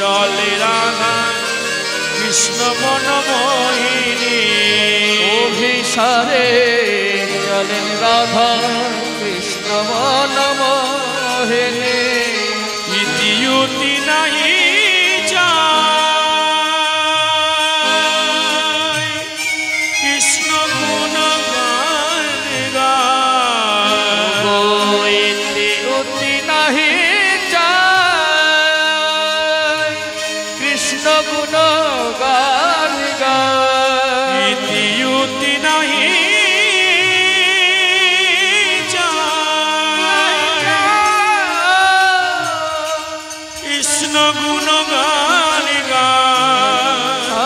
চলে রাধা কৃষ্ণ মনমোহিনী অভিসারে চলে রাধা কৃষ্ণ মনমোহিনী ইতিউতি নাহি যায় কৃষ্ণ গুণ গান গায় ইতিউতি নাহি যায় কৃষ্ণ গুণ গান গায় ইতিউতি নাহি কৃষ্ণ গুণ গান গায়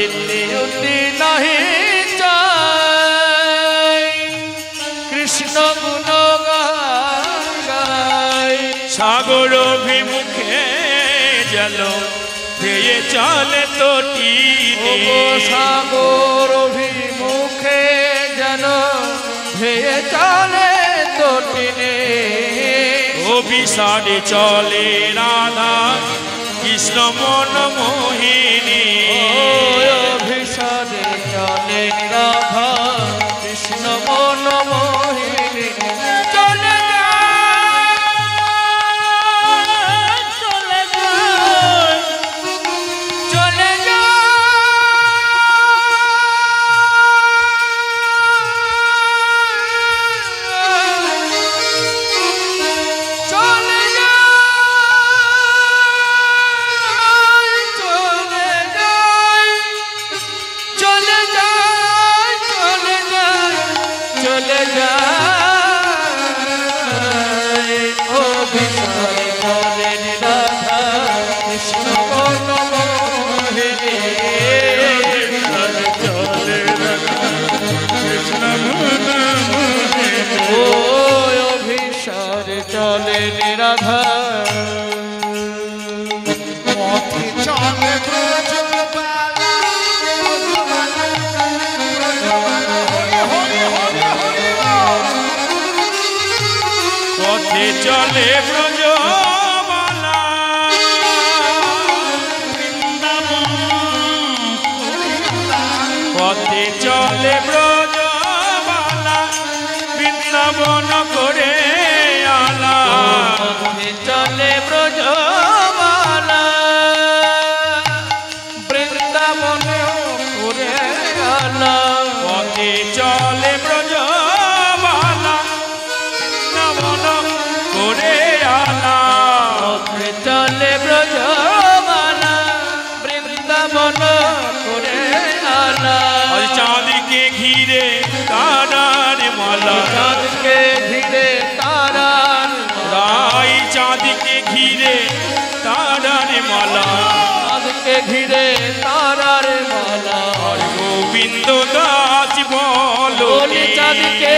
ইতিউতি নাহি যায় কৃষ্ণ গুণ গান গায় সাগর অভিমুখে জল ধেয়ে চলে তটি সাগর অভিমুখে যেন ধেয়ে চলে তটিনে অভিসারে চলে রাধা কৃষ্ণ মনমোহিনী অভিসারে চলে রাধা কৃষ্ণ মনমোহিনী চলে চলে রাধা পথে চলে ব্রজবালা পথে চলে ব্রজবালা পথে চলে ব্রজবালা বৃন্দাবন করে আলা চলে ব্রজবালা বৃন্দাবন করে আলা পথে চলে ব্রজবালা বৃন্দাবন করে আলা পথে চলে ব্রজবালা বৃন্দাবন করে আলা চাঁদকে ঘিরে তারার মালা চাঁদকে ঘিরে তারার রাই চাঁদকে ঘিরে তারার মালা চাঁদকে ঘিরে তারার মালা গোবিন্দ দাস বলো চাঁদকে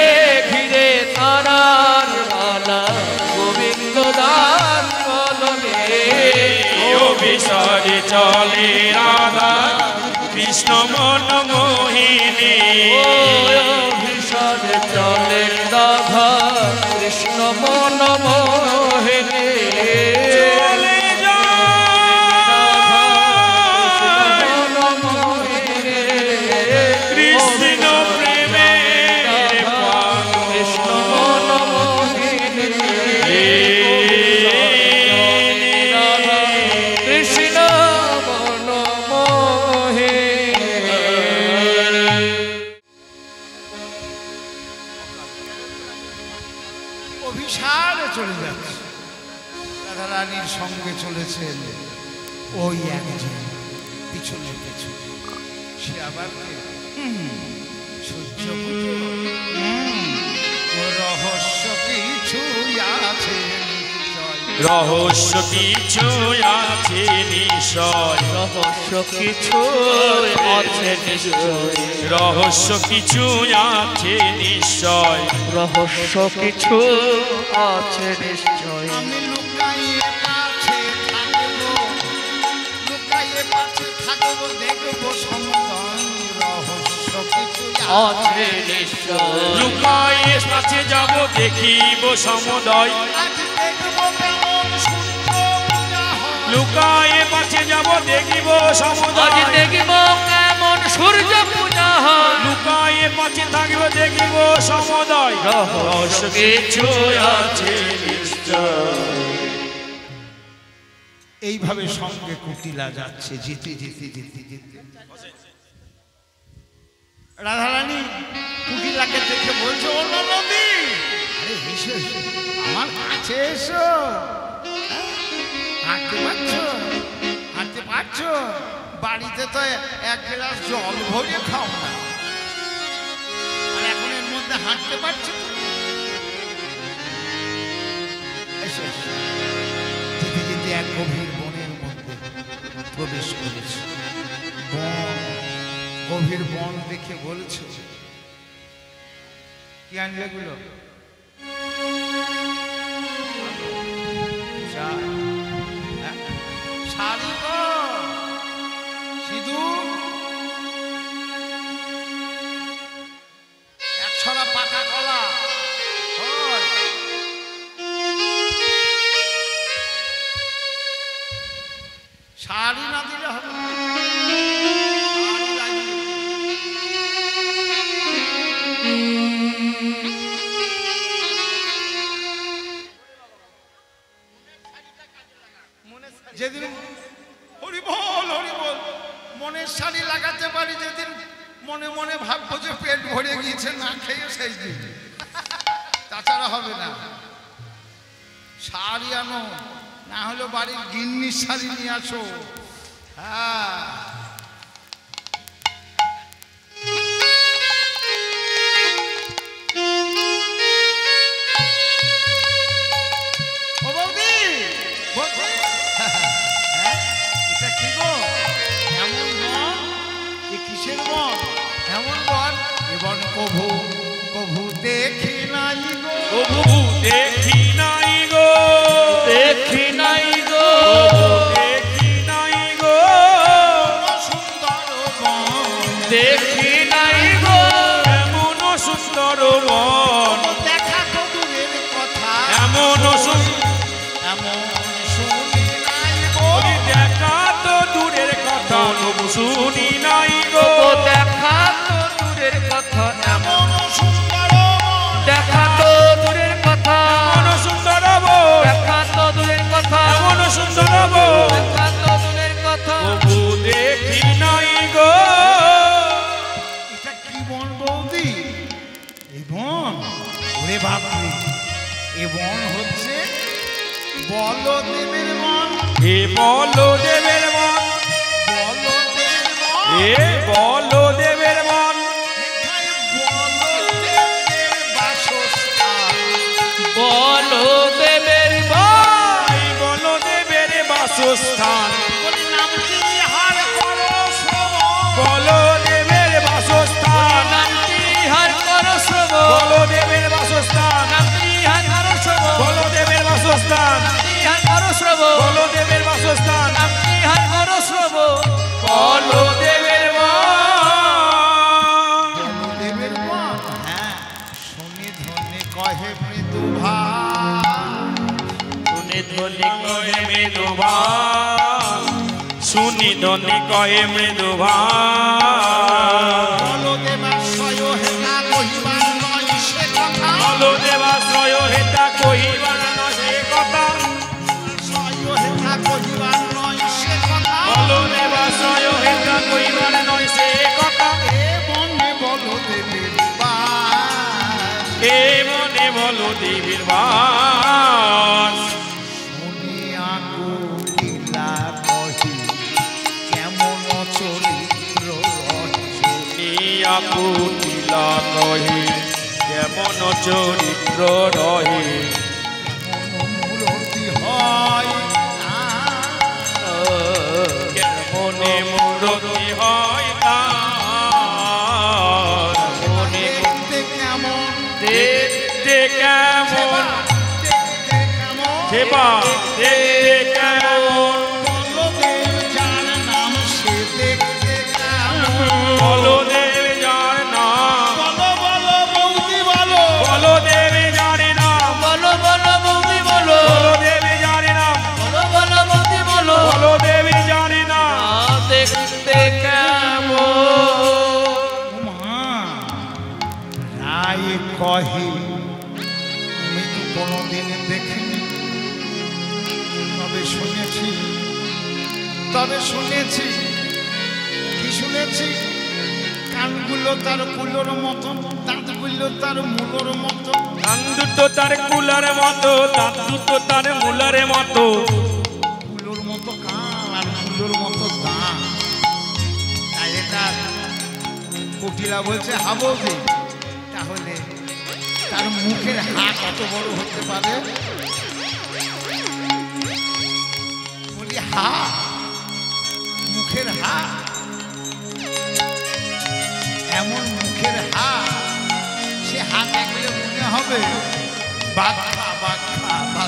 ঘিরে তারার মালা গোবিন্দ দাস বলনে অভিসারে চলে রাধা কৃষ্ণ মনমোহিনী অভিসারে চলে রাধা কৃষ্ণ মনমোহিনী চলে কৃষ্ণ প্রেমের কৃষ্ণ মনমোহিনী কৃষ্ণ অভিসারে চলে যাচ্ছে রাধা রানীর সঙ্গে চলেছেন ওই একজন পিছনে পেছনে সে আবার সূর্য রহস্য কিছু আছে রহস্য কিছু আছে নিশ্চয় রহস্য কিছু আছে নিশ্চয় রহস্য কিছু আছে নিশ্চয় রহস্য কিছু আছে নিশ্চয় আমি লুকাইয়ে পাছে থাকবো দেখবো সমদন রহস্য কিছু আছে নিশ্চয় লুকাইয়ে কাছে যাব দেখিব সমুদয় লুকায়ে পাছে যাব দেখিব আজ সমুদয় দেখিব কেমন সূর্য পূজা হয় লুকায়ে পাছে থাকিব দেখিব সমুদয় রহস্য কিছু আছে নিশ্চয়। এইভাবে সঙ্গে কুটিলা যাচ্ছে যেতে যেতে যেতে যেতে রাধারানী কুটিলাকে দেখে বলছে ও নন্দী আরে এসো এসো, আমার কাছে এসো হ্যাঁ? হাঁটতে পারছো হাঁটতে পারছো বাড়িতে তো এক গ্লাস জল ভরে খাও না আর এখন এর মধ্যে হাঁটতে পারছো এসো এসো। যেতে যেতে এক গভীর বনের মধ্যে প্রবেশ করেছে বন গভীর বন দেখে বলছে কি আনলে এগুলো শাড়ি তো সিঁদুর এক ছড়া পাকা কলা হয়। শাড়ি না দিলে হবে না। শাড়ি লাগিয়ে। যেদিন হরি বল মনের শাড়ি লাগাতে পারি যেদিন মনে মনে ভাববো যে পেট ভরে গিয়েছে না খেয়ে সেই দিন তাছাড়া হবে না শাড়ি আনো না হলে বাড়ির গিন্নির শাড়ি নিয়ে আসো হ্যাঁ ও বৌদি বৌদি হ্যাঁ এটা কি গো এমন বন এ কিসের বন এমন বন এবং কভু কভু দেখি নাই গো প্রভু দেখি নাই গো দেখি নাই গো দেখি নাই গো সুন্দর বন দেখি নাই গো এমন সুন্দর বন দেখা তো দূরের কথা এমন এমন শুনি নাই গো দেখা তো দূরের কথা তবু শুনি নাই গো ও দেখা তো দূরের কথা এমন সুন্দর বন দেখা তো দূরের কথা এমন সুন্দর বন দেখা তো দূরের কথা এমন সুন্দর বন দেখা তো দূরের কথা প্রভু দেখি নাই গো এটা কি বন বৌদি এই বন ওরে বাপরে এ বন হচ্ছে বলদেবের বন এ বলো দেবের মন বলদেবের বন এ বলো দেবের মন এখানে বলদেবের বাসস্থান বলো দেবের এই বলো দেবের বাসস্থান বলি নামটি হার করো শ্রবণ বলো দেবের বাসস্থান নামটি হার করো শ্রবণ বলো দেবের বাসস্থান নামটি হার করো শ্রবণ বলো দেবের বাসস্থান নামটি হার করো শ্রবণ বলো দেবের বাসস্থান নামটি হার করো শ্রবণ বলো দেবের মন বলদেবের বন হ্যাঁ শুনি ধনে কহে মৃদু ভাই শুনে ধ্বনি কয়ে মৃদু ভাব শুনি ধ্বনি কয়ে মৃদু ভাব বলদেবাশ্রয় হেতা কহিবার নয় সে কথা বলো দেবাশ্রয় হেতা কহিবার না সে কথা আশ্রয় হেতা কহিবার নয় সে কথা বলো দেবাশ্রয় হেতা কহিবার নয় সে কথা এ বনে বলদেবের বাস এ মনে বলো দেবীর বাস শুনিয়া কুটিলা কহি কেমন চরিত্র রহিছে নিয়া পুতিলা কহি কেমন চরিত্র রহে কেমন মূরতি হয় না কেমনে মূরতি হয় তার মনে দেখতে কেমন দেখতে কেমন দেখতে কেমন সেবা দেখতে কেমন বলদেব যার নাম সে দেখতে কেমন বলো দেব যার নাম বলো বলো বৌদি বলো বলো দেব যার নাম বলো বলো বৌদি বলো বলো দেব যার নাম বলো বলো বৌদি বলো তবে শুনেছি, কি শুনেছি, কানগুলো তার কুলোর মতো, দাঁতগুলো তার মূলর মতো। কান দুটো তার কুলার মতো, দাঁত দুটো তার মুলার মতো। কুলোর মতো কান আর কুলোর মতো দাঁত। তাই এটা কুটিলা বলছে হাবুজি, তাহলে তার মুখের হা কত বড় হতে পারে? বলি হা, মুখের হা, এমন মুখের হা, সে হা দেখলে মনে হবে বাঘা বাঘা বাঘা।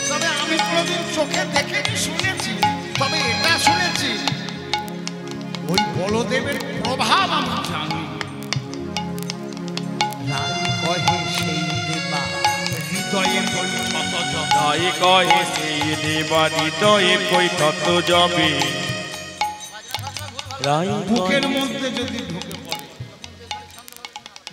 তবে আমি কোনোদিন চোখে দেখেনি, শুনেছি। তবে এটা শুনেছি, ওই বলদেবের প্রভাব আমি জানি। রাই কহে সেই দেবা হৃদয়ে বৈঠত জবে। রাই কহে সেই দেবা হৃদয়ে বৈঠত জবে। বুকের মধ্যে যদি ঢুকে পড়ে,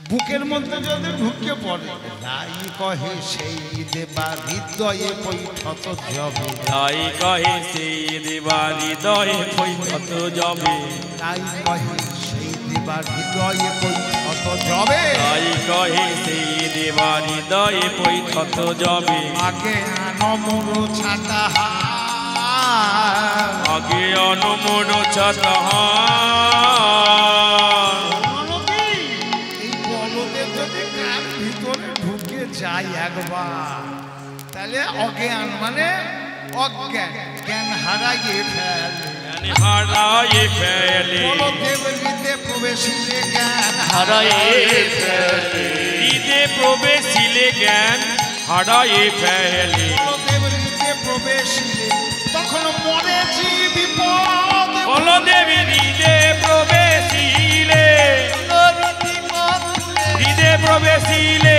বুকের মধ্যে যদি ঢুকে পড়ে, রাই কহে সেই দেবা হৃদয়ে বৈঠত জবে। রাই কহে সেই দেবা হৃদয়ে বৈঠত জবে। রাই কহে সেই দেবা হৃদয়ে বৈঠত জবে। রাই কহে সেই দেবা হৃদয়ে বৈঠত জবে। আগে নমর ছাতা আগে অনমন ছাতা। এই বলদের যদি কার ভিতরে ঢুকে যায় একবার, তাহলে অজ্ঞান মানে অজ্ঞান, জ্ঞান হারাইয়ে ফেলে। হারায়ে ফেলে। বলদেব হৃদে প্রবেশিলে জ্ঞান হারায়ে ফেলে। হৃদে প্রবেশিলে জ্ঞান হারায়ে ফেলে। বলদেব হৃদে প্রবেশিলে তখন মরেছি বিপদ। বলদেব হৃদে প্রবেশিলে, হৃদে প্রবেশিলে,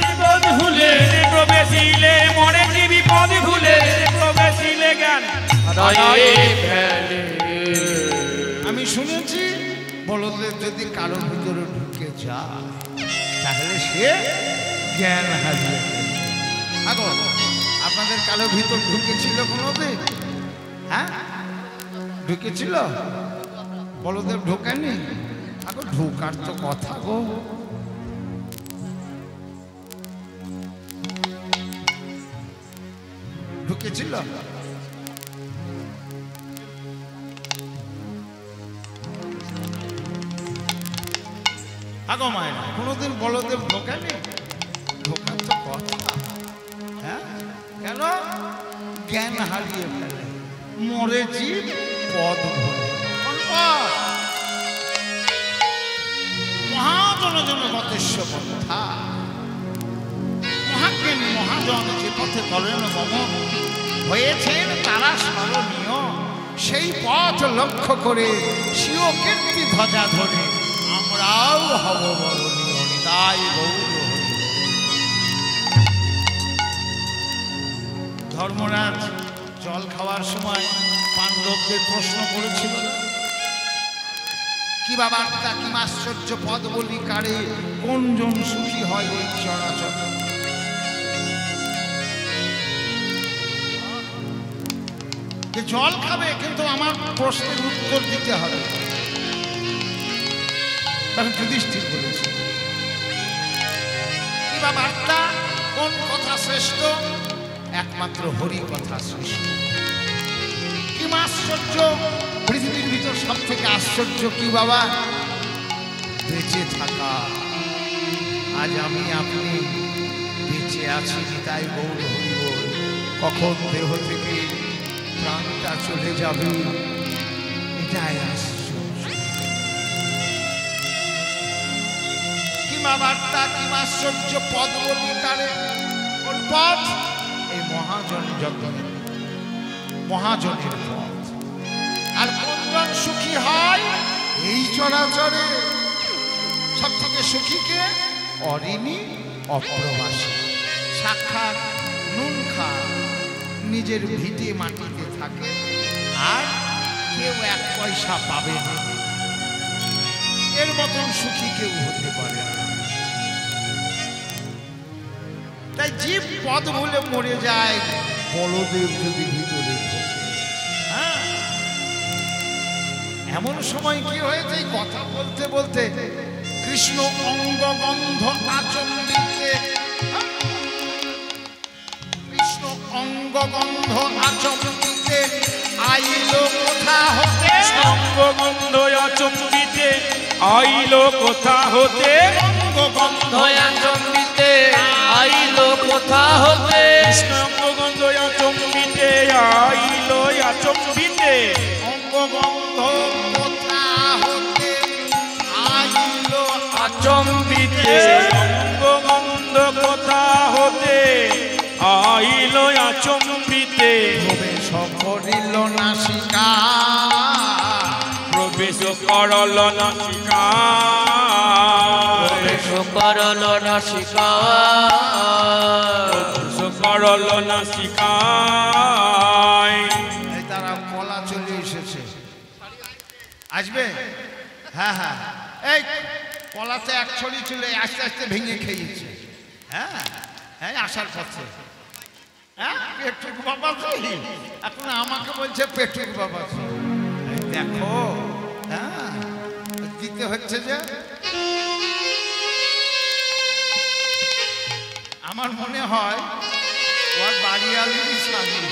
বিপদ ভুলে প্রবেশিলে, মরেছি বিপদ ভুলে প্রবেশিলে জ্ঞান হারায়ে ফেলে। আমি শুনেছি বলদেব যদি কারোর ভিতরে ঢুকে যায়, তাহলে সে জ্ঞান হারিয়ে ফেলে। আগো আপনাদের কারোর ভিতর ঢুকেছিল কোনোদিন? হ্যাঁ, ঢুকেছিল? বলদেব ঢোকেনি? আগো ঢোকার তো কথা গো। ঢুকেছিল? আগো মায়ের কোনোদিন বলদেব ঢোকেনি? ঢোকার তো কথা। হ্যাঁ, কেন? জ্ঞান হারিয়ে ফেলে, মরেছি পদ ভুলে। কোন পদ? মহাজন গতেশ্ব পন্থা। মহাজ্ঞানী মহাজন যে পথে করেন গমন হয়েছেন তারা স্মরণীয়, সেই পথ লক্ষ্য করে স্বীয় কীর্তি ধ্বজা ধরে আমরাও হব বরণীয়। নিতাই গৌর হরি। ধর্মরাজ জল খাওয়ার সময় পাণ্ডবদের প্রশ্ন করেছিল, কি বাবার্তা কি আশ্চর্য পদ বলি কারে, কোনজন সুখী হয় এই চরাচর। জল খাবে কিন্তু আমার প্রশ্নের উত্তর দিতে হবে। তখন যুধিষ্ঠির বলেছে, কি বাবার্তা কোন কথা শ্রেষ্ঠ? একমাত্র হরি কথা শ্রেষ্ঠ। কি আশ্চর্য, পৃথিবীর ভিতর সব থেকে আশ্চর্য কি বাবা? বেঁচে থাকা। আজ আমি আপনি বেঁচে আছি, তাই গৌর হরি বল। কখন দেহ থেকে প্রাণটা চলে যাবে, এটাই আশ্চর্য। কি বাবার্তা কি আশ্চর্য পদ বলি কারে, কোন পথ? এই মহাজন যজ্ঞ, মহাজনের পথ। আর কোনজন সুখী হয় এই চরাচরে? সব থেকে সুখীকে অরিণী অপ্রবাসী, সাক্ষাৎ নুন খা, নিজের ভিটে মাটিতে থাকে আর কেউ এক পয়সা পাবে না, এর মতন সুখী কেউ হতে পারে না। জীব পদ ভুলে মরে যায় বলদেব যদি ভিতরে ঢোকে। হ্যাঁ, এমন সময় কি হয়েছে কথা বলতে বলতে কৃষ্ণ অঙ্গ গন্ধ আচম্বিতে, কৃষ্ণ অঙ্গ গন্ধ আচম্বিতে আইল কোথা হতে, অঙ্গ গন্ধ আচম্বিতে আইল কোথা হতে, অঙ্গ গন্ধ আচম্বিতে আইল কোথা হতে, কৃষ্ণ অঙ্গ গন্ধ আচম্বিতে আইল আচম্বিতে, অঙ্গ গন্ধ কোথা হতে আইল আচম্বিতে অঙ্গ গন্ধ কোথা হতে আইল আচম্বিতে, প্রবেশ করিল নাসিকা, প্রবেশ করল নাসিকা, প্রবেশ করল নাসিকা, প্রবেশ করল নাসিকা। এই তারা কলা চলে এসেছে, আসবে? হ্যাঁ হ্যাঁ, এই কলাতে এক ছড়ি চলে আস্তে আস্তে ভেঙে খেয়েছে। হ্যাঁ হ্যাঁ, আসার পথে। হ্যাঁ, পেটুক বাবা এখন আমাকে বলছে পেটুক বাবা। দেখো, হ্যাঁ দিতে হচ্ছে যে আমার মনে হয় ওর বাড়িয়ালিরই স্বামী।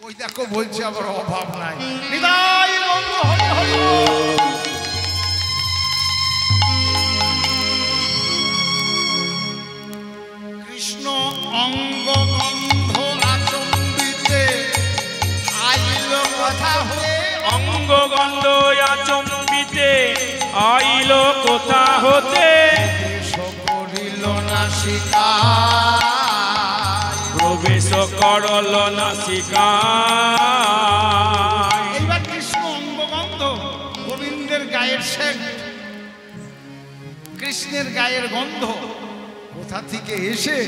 ওই দেখো বলছে আবার অভাব নাই। বিদায় বন্ধু, হরি হরি বল। কৃষ্ণ অঙ্গ গন্ধ আচম্বিতে আইল কথা হয়ে, অঙ্গ গন্ধ আচম্বিতে আইল কোথা হতে, প্রবেশ করিল নাসিকা, প্রবেশ করল নাসিকা। এইবার কৃষ্ণ অঙ্গগন্ধ গোবিন্দের গায়ের সেন্ট, কৃষ্ণের গায়ের গন্ধ কোথা থেকে এসে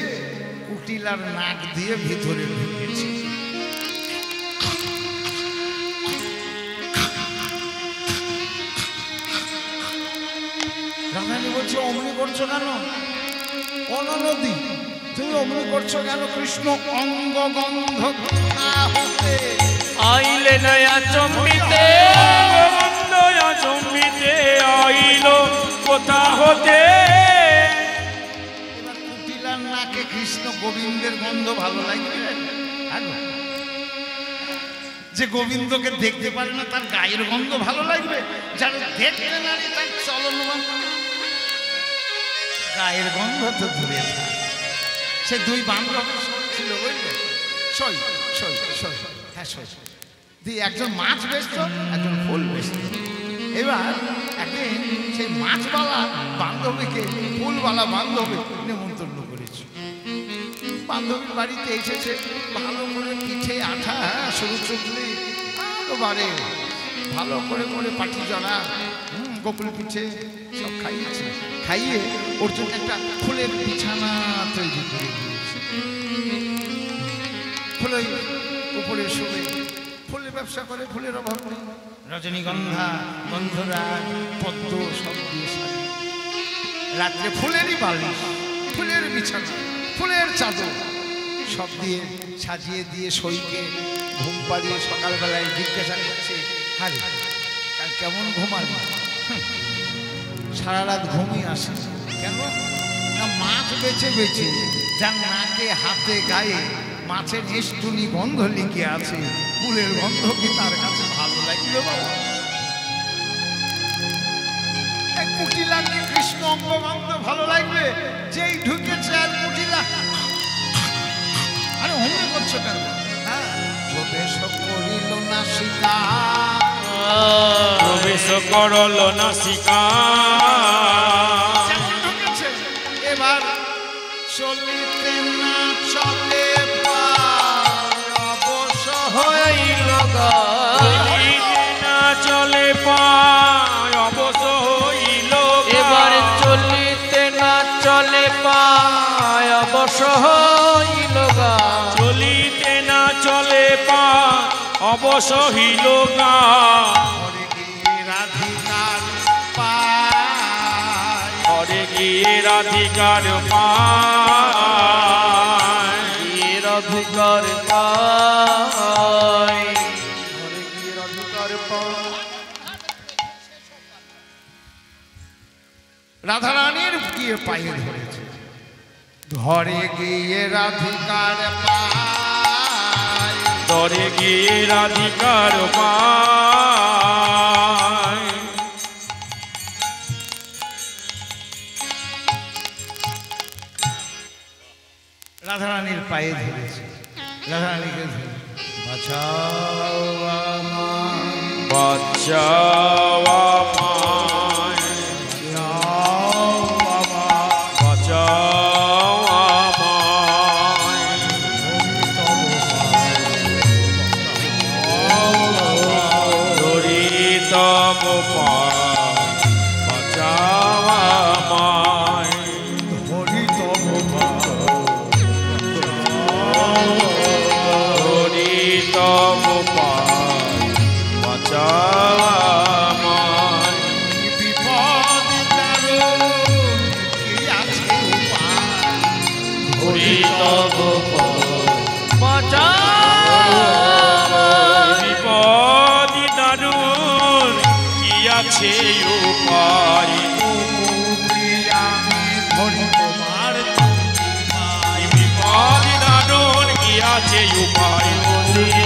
কুটিলার নাক দিয়ে ভিতরে ঢুকেছে। রাধারানী বলছে অমনি করছো কেন? অননদী তুমি অমনি করছো কেন? কৃষ্ণ অঙ্গ গন্ধ হতে আইলে নয়া চম্বিতে, গন্ধ আচম্বিতে আইল কোথা হতে, এবার কুটিলার নাকে কৃষ্ণ গোবিন্দের গন্ধ ভালো লাগবে? যে গোবিন্দকে দেখতে পারে না তার গায়ের গন্ধ ভালো লাগবে? যারা দেখতে নারী তার চলন গায়ের গন্ধ তো দূরে থাকে। সে দুই বান্ধব ছিল, বুঝলে, সই সই সই, হ্যাঁ সই। দিয়ে একজন মাছ বেচত, একজন ফুল বেচত। এবার একদিন সেই মাছওয়ালা বান্ধবীকে ফুলওয়ালা বান্ধবী নেমন্তন্ন করেছে। বান্ধবীর বাড়িতে এসেছে, ভালো করে পিঠে আঠা সরু চুকলি বারে ভালো করে করে পাটি জলা গোকুল পিঠে সব খাইয়েছে। খাইয়ে ওর জন্য একটা ফুলের বিছানা তৈরি করে দিয়েছে। ফুলের উপরে শুয়ে ফুলের ব্যবসা করে, ফুলের অভাব নেই। রজনীগন্ধা, গন্ধরাজ, পদ্ম সব দিয়ে সাজিয়ে রাত্রে ফুলেরই বালিশ, ফুলের বিছানা, ফুলের চাদর সব দিয়ে সাজিয়ে দিয়ে সইকে ঘুম পাড়িয়ে সকালবেলায় জিজ্ঞাসা করছে, আরে কাল কেমন ঘুমালি? সারা রাত ঘুমই আসে কেন? না মাছ বেছে বেছে যার নাকে হাতে গায়ে মাছের নিষ্ঠুনি গন্ধ লিখে আছে, ফুলের গন্ধ কি তার কাছে ভালো লাগলো বাবা? কুটিলাকে কৃষ্ণ অঙ্গগন্ধ ভালো লাগবে? যেই ঢুকেছে আর কুটিলা, আরে অমনি করছো কেন? হ্যাঁ, প্রবেশ করিল নাসিকা, প্রবেশ করল নাসিকা। যেমন ঢুকেছে এবার চলিতে না চলে অবশ্য হইল গা, চলিতে না চলে পায় অবশ হইল গা। এবার চলিতে না চলে পায় অবশ হইল গা, চলিতে না চলে পায় অবশ হইল গা। ঘরে গিয়ে রাধিকার পায় ঘরে গিয়ে রাধিকার পায় অধিকার পায় ঘরে গিয়ে রাধিকার পায় রাধারানীর গিয়ে পায়ে ধরেছে ঘরে গিয়ে রাধিকার পায় ঘরে গিয়ে রাধিকার পায় রাধারানীর পায়ে ধরেছে রাধারানীকে ধরে বাঁচাও আমায় বাঁচাও আমায় বাঁচাও আমায় ধরি তব পায় বাঁচাও আমায় ধরি তব ধরি তব পায় বাঁচাও আমায় বিপদ দারুণ কি আছে উপায় ধরি তব বিপদি দারুণ কি আছে উপায় আমি ধরি তোমার বিপদি দারুণ কি আছে উপায়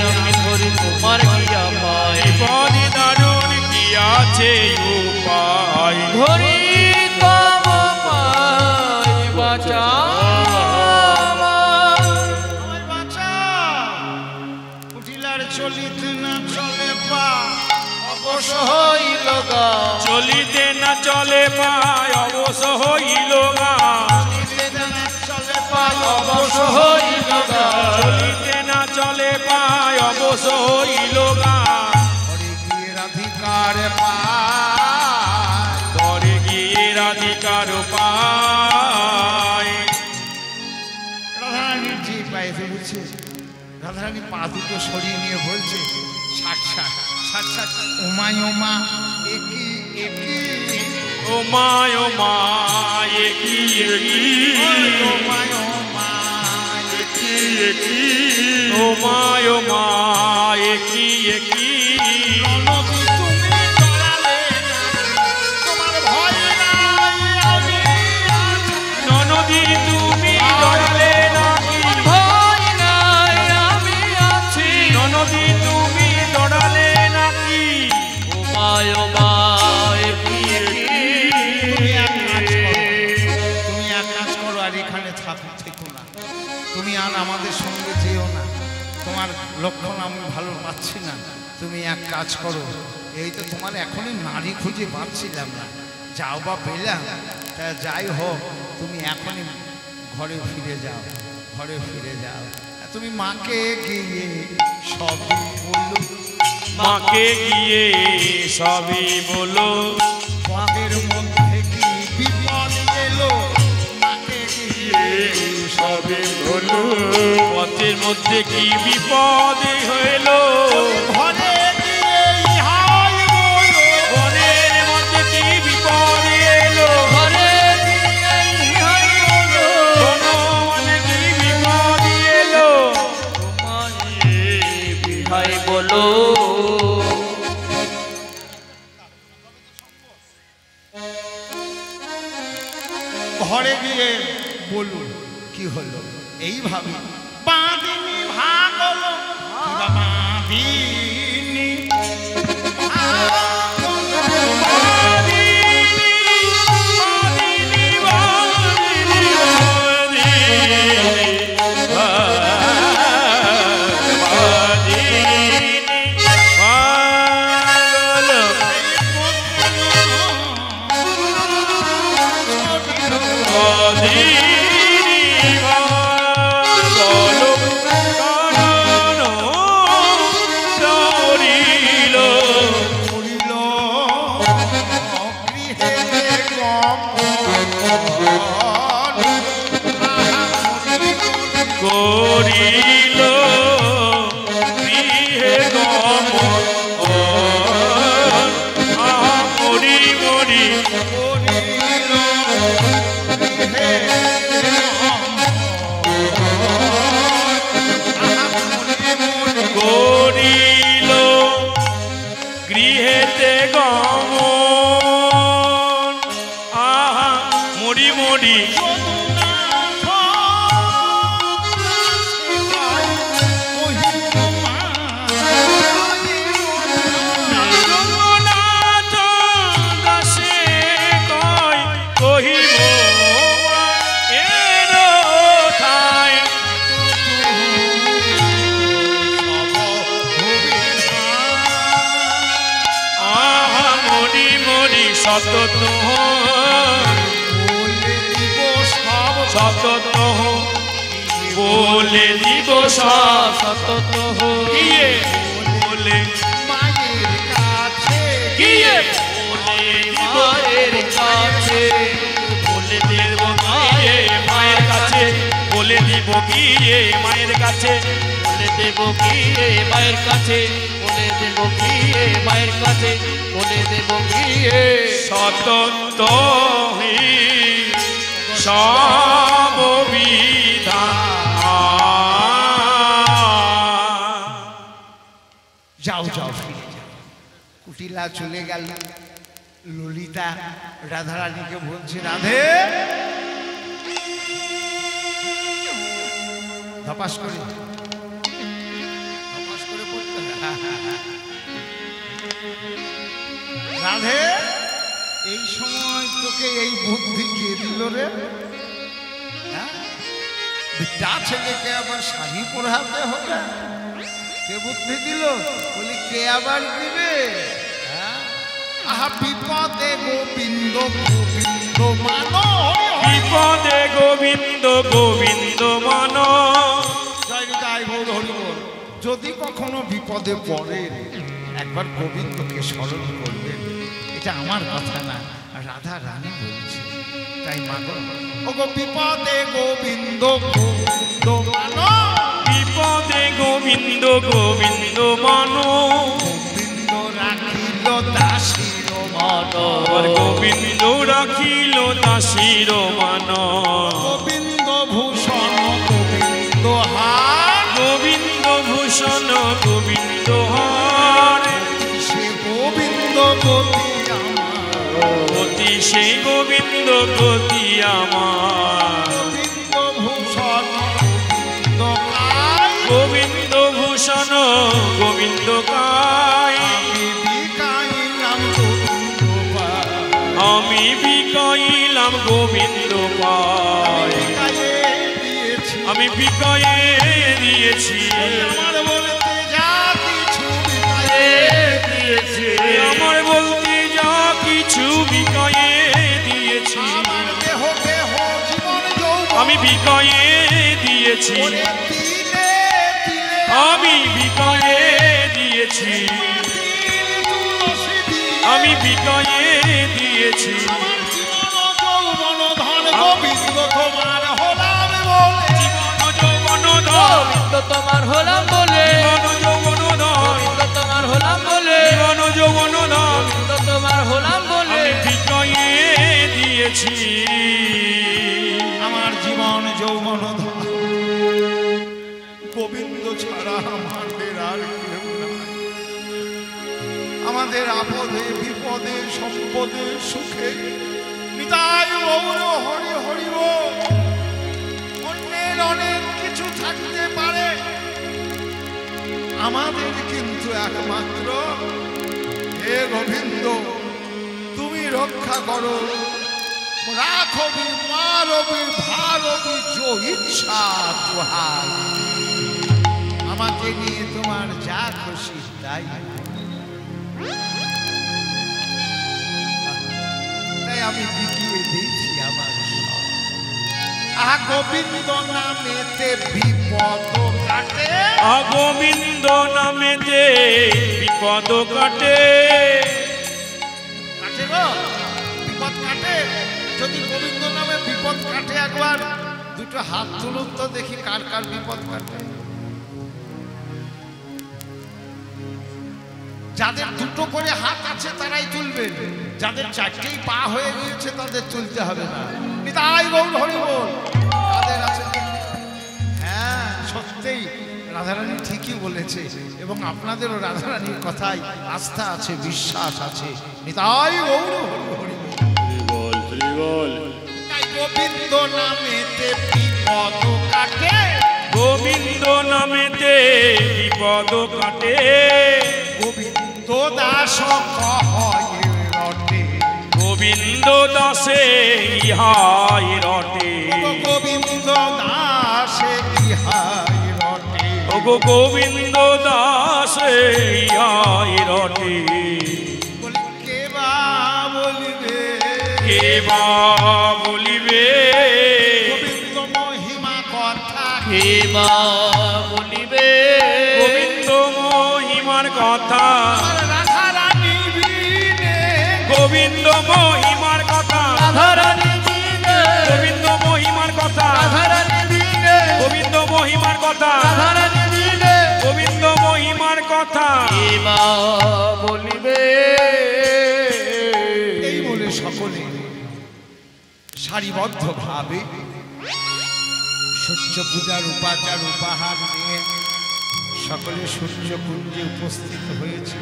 আমি ধরি তোমার কিয়া পায় বিপদি দারুণ কি আছে উপায় ধরি তব পায় বাঁচাও কুটিলার চলিতে না চলে পা অবশ্য হইল গা চলিতে না চলে পায় অবশ হইল গা চলিতে না চলে পা অবশ হইল গা চলিতে না চলে পায় অবশ হইল গা ঘরে গিয়ে রাধিকার পায় ঘরে গিয়ে রাধিকার পায় রাধারানীর যে পায়ে ধরেছে রাধারানী পা দুটো সরিয়ে নিয়ে বলছে ষাট ষাট ষাট ষাট ওমায় ওমা একই একই ও মায় একি একি ওমায় ওমা একই ও মায় একি একি ননদি তুমি ডরালে না, তোমার ভয় নাই আমি আছি। ননদি তুমি ডরালে নাকি ভয় নাই আমি আছি ননদি তুমি ডরালে নাকি ও মায় তুমি এক কাজ করো আর এখানে থেকো না তুমি আর আমাদের সঙ্গে যেও না তোমার লক্ষণ আমি ভালো পাচ্ছি না তুমি এক কাজ করো এই তো তোমার এখনই নারী খুঁজে পাচ্ছিলাম না যাও বা পেলাম তা যাই হোক তুমি এখনই ঘরে ফিরে যাও ঘরে ফিরে যাও তুমি মাকে গিয়ে সবই বললো মাকে গিয়ে সবই বলো পথের মধ্যে কি বিপদ এলো মাকে গিয়ে সবই বলো পথের মধ্যে কি বিপদ হইল ঘরে গিয়ে ইহাই বলো বনের মধ্যে কি বিপদ এলো ঘরে ইহাই বলো বনে কি বিপদ এলো বিহাই বলো ঘরে গিয়ে বলুন কি হলো এইভাবে বাঁধিনি ভাগ হলো কিবা বাঁধিনি ভাগ হলো। Oh, গৃহেতে গমন আহা মরি মরি সতত সতত বলে দিব সব সতত গিয়ে বলে মায়ের কাছে গিয়ে মায়ের কাছে বলে দেব গিয়ে মায়ের কাছে বলে দিব গিয়ে মায়ের কাছে বলে দেব গিয়ে মায়ের কাছে বলে দেব গিয়ে মায়ের কাছে বলে দেব গিয়ে সতত সব বিধান যাও যাও ফিরে যাও। কুটিলা চলে গেল। ললিতা রাধারানীকে বলছে, রাধে ধপাস করে পড়তে রাধে এই সময় তোকে এই বুদ্ধি কে দিল রে? বিটা ছেলেকে আবার শাড়ি পরাতে হবে? কে বুদ্ধি দিল? বলি কে আবার দিবে? আহা বিপদে গোবিন্দ গোবিন্দ মানো, বিপদে গোবিন্দ গোবিন্দ মান জয় গৌর হরি বল। যদি কখনো বিপদে পড়ে একবার গোবিন্দকে স্মরণ করবেন। এটা আমার কথা না, রাধা রানী বলছে। তাই মাগো ও গো বিপদে গোবিন্দ গোবিন্দ মানো, বিপদে গোবিন্দ গোবিন্দ মান গোবিন্দ রাখিল দাসীর মন, গোবিন্দ রাখিল দাসীর মান গোবিন্দ ভূষণ গোবিন্দ হার, গোবিন্দ ভূষণ গোবিন্দ হার সে গোবিন্দ গতি আমার, গতি সেই গোবিন্দ গতি আমার গোবিন্দ ভূষণ গোবিন্দ কায়, গোবিন্দ ভূষণ গোবিন্দ কায় আমি বিকাইলাম গোবিন্দ পায়, আমি বিকাইলাম গোবিন্দ পায় বিকায়ে দিয়েছি আমি বিকায়ে দিয়েছি আমার বলতে যা কিছু বিকায়ে দিয়েছি, আমার বলতে যা কিছু বিকায়ে দিয়েছি আমার দেহ দেহ জীবন যৌবন আমি বিকায়ে দিয়েছি ওরে দিলে দিলে আমি বিকায়ে দিয়েছি তুলসী দিয়ে আমি বিকায়ে দিয়েছি আমার জীবন যৌবন ধন গোবিন্দ তোমার হলাম বলে, জীবন যৌবন ধন গোবিন্দ তোমার হলাম বলে জীবন যৌবন ধন গোবিন্দ তোমার হলাম বলে জীবন যৌবন ধন গোবিন্দ তোমার হলাম বলে আমি বিকায়ে দিয়েছি আমার জীবন যৌবন ধন গোবিন্দ ছাড়া আমাদের আর কেউ নাই। আমাদের আপদে বিপদে সম্পদে সুখে নিতাই গৌর হরি হরি বল। অন্যের অনেক কিছু থাকতে পারে, আমাদের কিন্তু একমাত্র হে গোবিন্দ তুমি রক্ষা করো, রাখবি মারবি ভারবি যো ইচ্ছা তুহার, আমাকে নিয়ে তোমার যা খুশি তাই। তাই আমি বিকিয়ে দিয়েছি আমার সব। আহা গোবিন্দ নামেতে বিপদ কাটে, গোবিন্দ নামেতে বিপদ কাটে কাটে গো বিপদ কাটে। যদি গোবিন্দ নামে বিপদ কাটে একবার দুটো হাত তুলুন তো দেখি কার কার বিপদ কাটে। যাদের দুটো করে হাত আছে তারাই তুলবেন, যাদের চারটেই পা হয়ে গিয়েছে তাদের তুলতে হবে না। নিতাই গৌর হরি বল। যাদের আছে হ্যাঁ সত্যিই রাধারানী ঠিকই বলেছে এবং আপনাদেরও রাধারানীর কথায় আস্থা আছে, বিশ্বাস আছে। নিতাই গৌর হরি বল তাই গোবিন্দ নামেতে বিপদ কাটে, গোবিন্দ নামেতে বিপদ কাটে, গোবিন্দ দাস কহয়ে রটে, গোবিন্দ দাসে ইহাই রটে, গোবিন্দ দাসে ইহাই রটে, ওগো গোবিন্দ দাসে ইহাই রটে। বলি কে বা বলিবে, কে বা বলিবে গোবিন্দ মহিমা কথা, কে বা বলিবে গোবিন্দ মহিমার কথা, রাধারানী বিনে, গোবিন্দ মহিমার কথা, রাধারানী বিনে, গোবিন্দ মহিমার কথা, রাধারানী বিনে, গোবিন্দ মহিমার কথা, রাধারানী বিনে, গোবিন্দ মহিমার কথা। কে বা বলিবে। এই বলে সকলে সারিবদ্ধ ভাবে সূর্য পূজার উপাচার উপহার নিয়ে সকলে সূর্যকুঞ্জে উপস্থিত হয়েছে।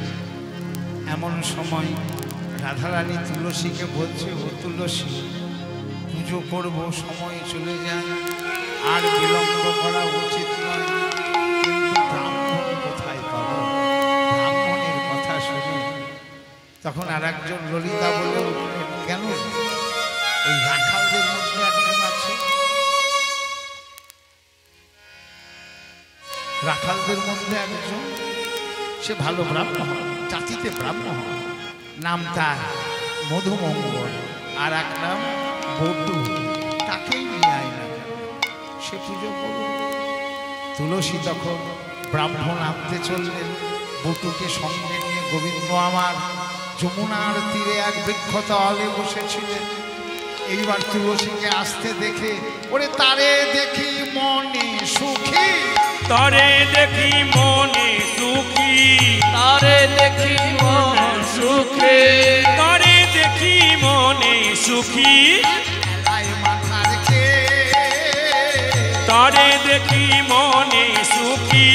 এমন সময় রাধারানী তুলসীকে বলছে, ও তুলসী, পুজো করব, সময় চলে যায়, আর বিলম্ব করা উচিত নয়, কিন্তু ব্রাহ্মণ কোথায় পাবো? ব্রাহ্মণের কথা শুনে তখন আর একজন ললিতা বলে উঠলেন, কেন? ওই রাখালদের মধ্যে একজন আছে, রাখালদের মধ্যে একজন, সে ভালো ব্রাহ্মণ, জাতিতে ব্রাহ্মণ, নাম তার মধুমঙ্গল, আর এক নাম বটু, তাকেই নিয়ে আয় না কেন, সে পুজো করবে। তুলসী তখন ব্রাহ্মণ আনতে চললেন, বটুকে সঙ্গে নিয়ে গোবিন্দ আমার যমুনার তীরে এক বৃক্ষতলে বসেছিলেন। এইবার তুলসীকে আসতে দেখে, ওরে তারে দেখি মনে সুখী, তারে দেখি মনে সুখী, তারে দেখি মন সুখে, তারে দেখি মনে সুখী, আয় মাথার কে, তারে দেখি মনে সুখী,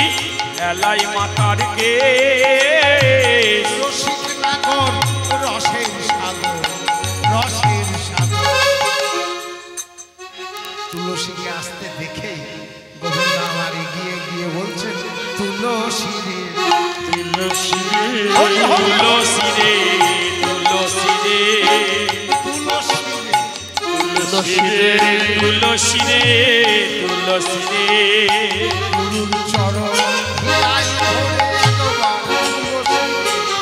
এলাই মাতার কে, রসিক নাগর রসের সাগর, রসের সাগর। তুলসীকে আসতে দেখে গোবিন্দ আমার এগিয়ে গিয়ে বলছেন, তুলসী রে, তুলসী রে, তুলসী রে, তুলসী রে, তুলসী রে, তুলসী রে, তুলসী রে, গুরুর চরণ হিলাই ধরে একবার,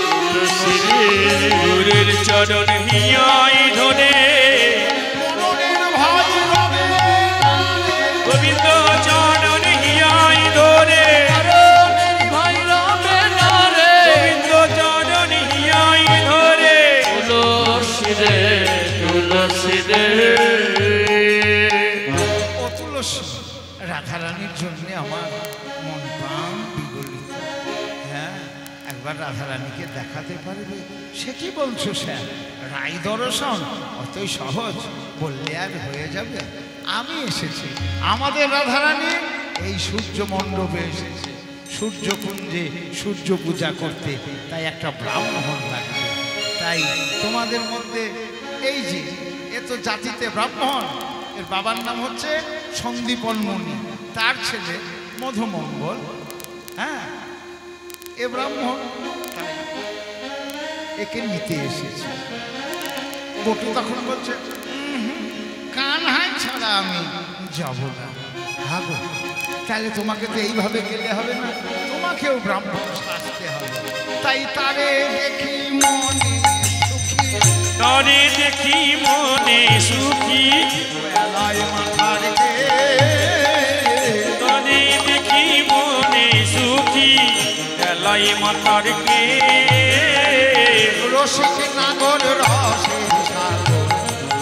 তুলসী রে, গুরুর চরণ হিয়াই ধরে, মননের ভাজ রবে, গোবিন্দ চরণ হিয়াই ধরে, ভাই রামে নারে, গোবিন্দ চরণ হিয়াই ধরে, তুলসী রে, তুলসী রে। ও তুলসী, রাধারানীর জন্য আমার মন প্রাণ বিগলিত। হ্যাঁ, একবার রাধারানীকে দেখাতে পারবে? সে কি বলছো স্যার, রায় দর্শন অতই সহজ বললে আর হয়ে যাবে? আমি এসেছি, আমাদের রাধারানী এই সূর্য মণ্ডপে এসেছে, সূর্যকুঞ্জে সূর্য পূজা করতে, তাই একটা ব্রাহ্মণ লাগবে। তাই তোমাদের মধ্যে এই যে এ তো জাতিতে ব্রাহ্মণ, এর বাবার নাম হচ্ছে সন্দীপন মুনি, তার ছেলে মধুমঙ্গল, হ্যাঁ এ ব্রাহ্মণ, তাই একে নিতে এসেছে। বটু তখন বলছে, কান হাই ছাড়া আমি যাব না। ভাবো, তাহলে তোমাকে তো এইভাবে গেলে হবে না, তোমাকেও ব্রাহ্মণ সাজতে হবে। তাই তারে দেখি মনে সুখী, তারে দেখি মনে সুখী, বেলায় মাথার কে, তারে দেখি মনে সুখী, এলাই মাতার কে, রসিক নাগর রসের সাগর,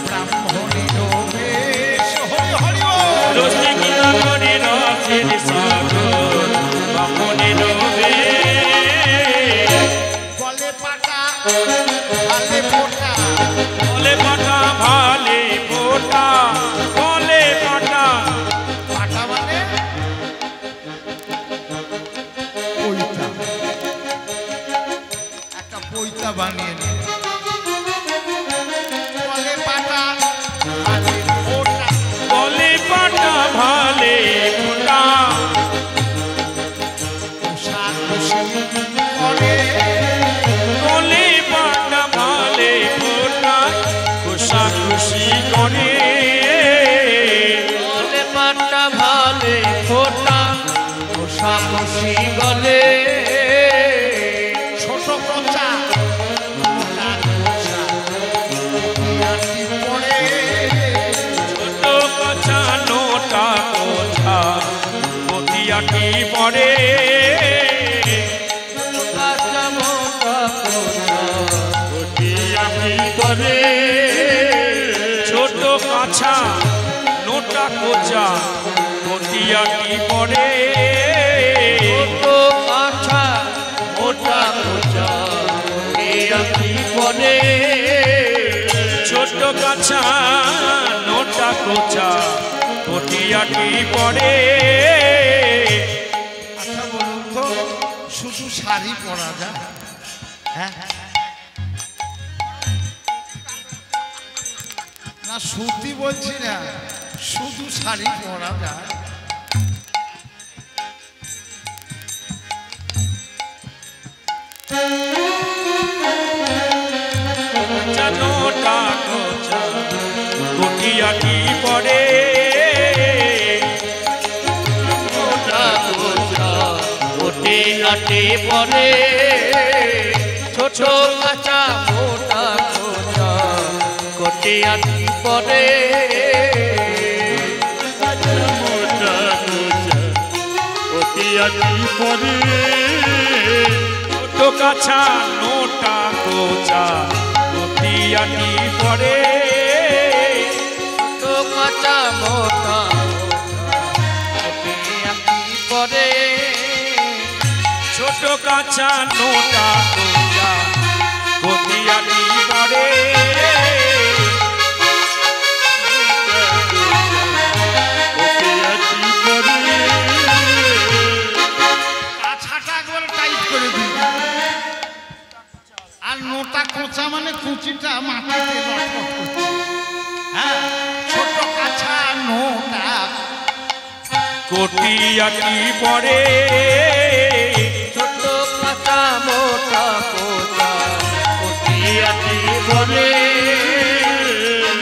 ব্রাহ্মণের বেশ, হরি হরি বল। রসিক নাগরে রসের সাগর, বামনের গলে পাটা ভালে ফোটা, বলে পাটা ভালে ফোটা, বলে পাটা, পাটা মানে পৈতা বানিয়ে নিল বলে পাটা ভালে ফোটা বলে পাটা ভালে ফোটা খুশি করে বলে পাটা ভালে ফোটা খুশি করে বলে পাটা ভালে ফোটা খুশি গলে ছোট কচা মোটার খোসা ইয়াটি পড়ে ছোট কচা নোটা কোথা মতিয়াটি পড়ে কাঁচা মোটা কোথা মতিয়াটি পড়ে ছোট কাছা নোটা কোচা মতিয়াটি পড়ে ছোট কাঁচা মোটা কোচা মতিয়াটি পড়ে ছোট কাছা নোটা কোচা মতিয়াটি পড়ে আচ্ছা বলুন তো শুধু শাড়ি পরা যায় হ্যাঁ না সুতি বলছি না শুধু শাড়ি পরা যায় নোটা কোচা মতিয়াটি পড়ে মোটা কোচা মতিয়াটি পড়ে ছোট কাঁচা মোটা কোচা মতিয়াটি পড়ে মোটা কোচা মতিয়াটি পড়ে ছোট কাছা নোটা কোচা মতিয়াটি পড়ে ছোট কাঁচা মোটা মতিয়াটি পড়ে ছোট কাছা নোটা কোচা মতিয়াটি পড়ে কাছাটা একবার টাইট করে দিই আর নোটা কোচা মানে কুচিটা মাটিতে লটপট করছে হ্যাঁ ছোট কাছা নোটা কোটিয়াটি পড়ে ছোট কাঁচা মোটা কোচা মতিয়াটি পড়ে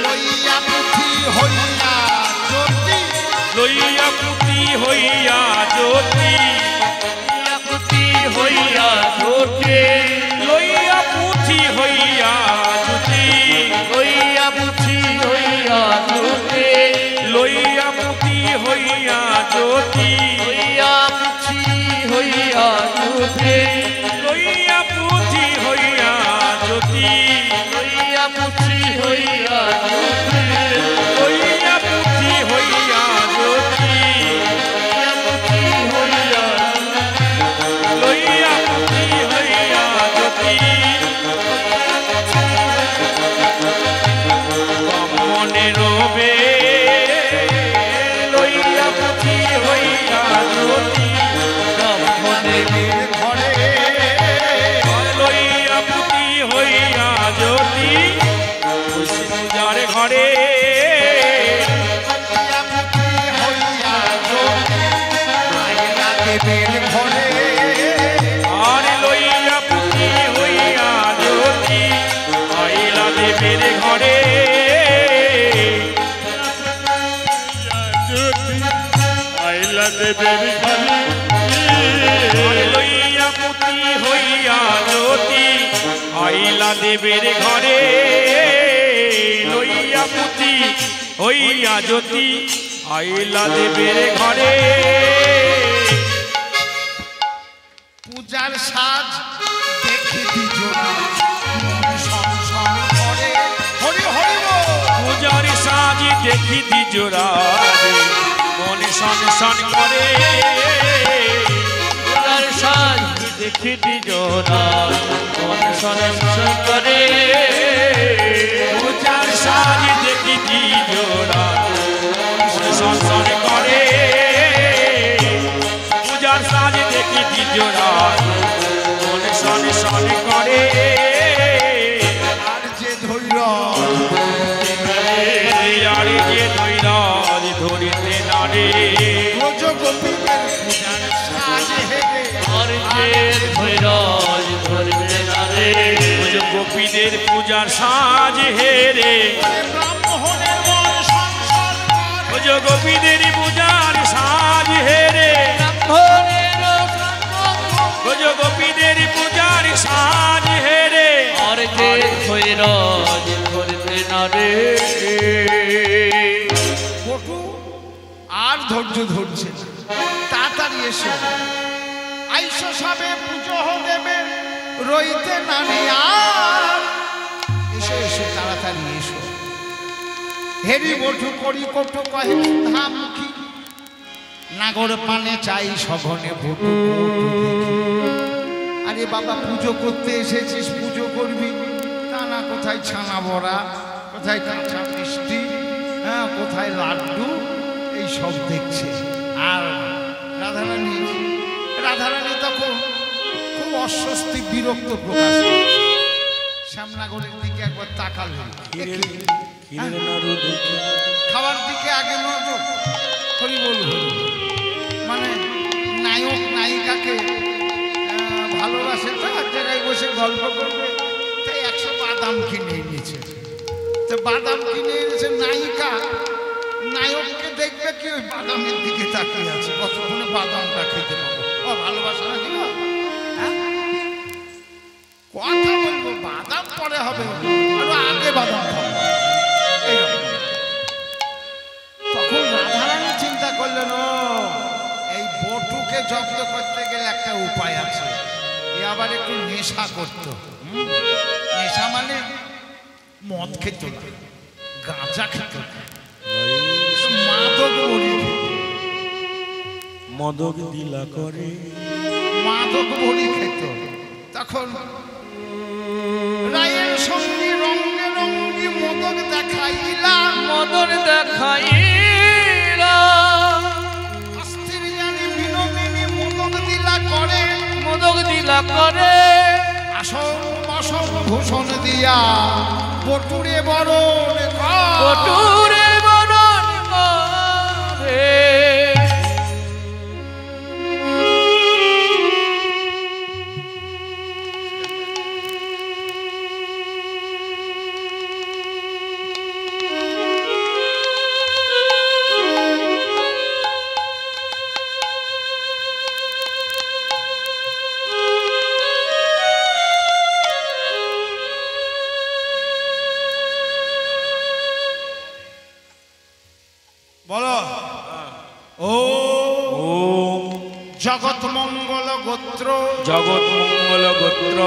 লইয়া পুঁথি হইয়া জ্যোতি লইয়া পুঁতি হইয়া জ্যোতি পুতি হইয়া জ্যোতি লইয়া পুঁথি হইয়া জ্যোতি লইয়া পুথি হইয়া জ্যোতি লইয়া পুঁতি হইয়া জ্যোতি লইয়া পুথি হইয়া জ্যোতি লইয়া পুঁথি হইয়া জ্যোতি লইয়া পুথি হইয়া জ্যোতি লইয়া পুঁথি হইয়া জ্যোতি লইয়া পুথি হইয়া লইয়া পুঁথি হইয়া জ্যোতি মনে রবে লইয়া পুঁথি হইয়া জ্যোতি দেবীর ঘরে লইয়া পুঁতি হইয়া জ্যোতি খুশি পূজার ঘরে লইয়া পুঁথি হইয়া জ্যোতি আইলা দেবীর ঘরে আর লইয়া পুঁতি হইয়া জ্যোতি আইলা দেবের ঘরে আইলা দেবের ঘরে আর লইয়া পুঁতি হইয়া জ্যোতি আইলা দেবের ঘরে লইয়া পুঁতি হইয়া জ্যোতি আইলা দেবের ঘরে পূজার সাজ দেখি দুজনা মন সংসং করে হরি হরি বল। পূজার সাজি দেখি জোড়া মনে সন করে পূজার সাজ দেখিতি জোড়া মন সনে করে পূজার সাজি দেখি জোড়া মনে সন করে পূজার সাজি দেখি জোড়া মনে সন করে গোপীদের পূজার সাজ হেরে ব্রাহ্মণের মন সংসার করে। ওজো গোপীদের পূজার সাজ হেরে ওজো গোপীদের পূজার সাজ হেরে অর্ধে খৈরাজ করতে না রে। বটু আর ধৈর্য ধরছে না, তাড়াতাড়ি এসো, আইসো সবে পুজো দেবে রইতে না নে আর। এসো এসো তাড়াতাড়ি এসো। হেরি বটু করি কটু কহে ধামুখী, নাগর পানে চাই সঘনে বটু বটু দেখি। আরে বাবা পুজো করতে এসেছিস, পুজো করবি তা না, কোথায় ছানা বড়া, কোথায় কাঁচা মিষ্টি, হ্যাঁ কোথায় লাড্ডু, এই সব দেখছে। আর রাধারানী তখন খুব অস্বস্তি বিরক্ত প্রকাশ করে। শ্যামনগরের দিকে একবার তাকালেন, খাওয়ার দিকে আগে নজর, হরি বল হরি। মানে নায়ক নায়িকাকে ভালোবাসে তো, এক জায়গায় বসে গল্প করবে, তাই 100 বাদাম কিনে এনেছে। তো বাদাম কিনে এনেছে, নায়িকা নায়ককে দেখবে কি ওই বাদামের দিকে তাকিয়ে আছে, কতক্ষণে বাদামটা খেতে পাবো। ও ভালোবাসা নাকি না, কথা বলবো, বাদাম পরে হবে, আরো আগে বাদাম খাবো এইরকম। তখন রাধারানী চিন্তা করলেন, ও এই বটুকে জব্দ করতে গেলে একটা উপায় আছে, এ আবার একটু নেশা করতো। নেশা মানে মদ খেত না, গাঁজা খেত না, মাদক বড়ি খেত, মদক দিলা করে মাদক বড়ি খেত। তখন রায়ের সঙ্গে রঙে রঙ্গি মদক দেখাইলাম, মদন দেখাইলাম, অস্থির জানি বিনোদিনী মদক দিলা করে, মদক দিলা করে, আসন বসন ভূষণ দিয়া বটুরে বরণ কর। বটুরে বরণ করে। বলো ও জগৎ মঙ্গল গোত্র, জগৎ মঙ্গল গোত্র,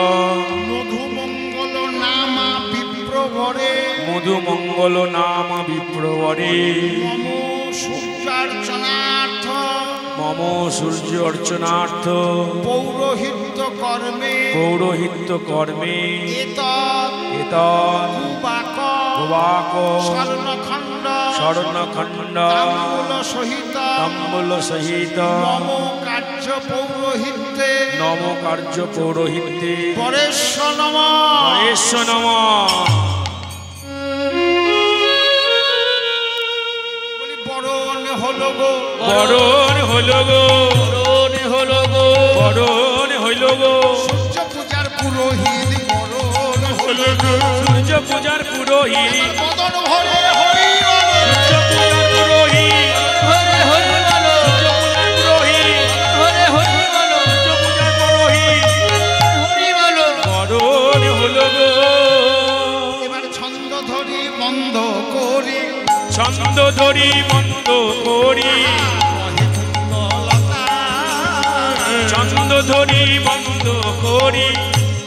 মধু মঙ্গল নামা বিপ্রবরে, মধু মঙ্গল নাম বিপ্রবরে, মম সূর্যার্চনার্থ, মম সূর্য অর্চনার্থ, পৌরোহিত্য কর্মে, পৌরোহিত্য কর্মে, এতৎ এতৎ কুবাক কুবাক স্বর্ণখণ্ড স্বর্ণখণ্ড তাম্বূল সহিত তাম্বূল সহিত নম কার্য পৌরোহিত্যে, নম কার্য পৌরোহিত্যে, পরেশ্বর নমঃ। পরেশ্বর নমঃ। বলি বরণ হলো গো, বরণ হলো গো, বরণ হলো গো, বরণ হইল গো, সূর্য পূজার পুরোহিত বরণ হলো গো, সূর্য পূজার পুরোহিত, বদন ভরে হরি বল। সূর্য পূজার পুরোহিত, হরে হরে বলো, সূর্য পূজার পুরোহিত, হরে হরে বলো, সূর্য পূজার পুরোহিত, হরি বলো। বরণ হলো গো। এবার ছন্দ ধরি বন্ধ করি, ছন্দ ধরি বন্ধ করি, ছন্দ ধরি বন্ধ করি,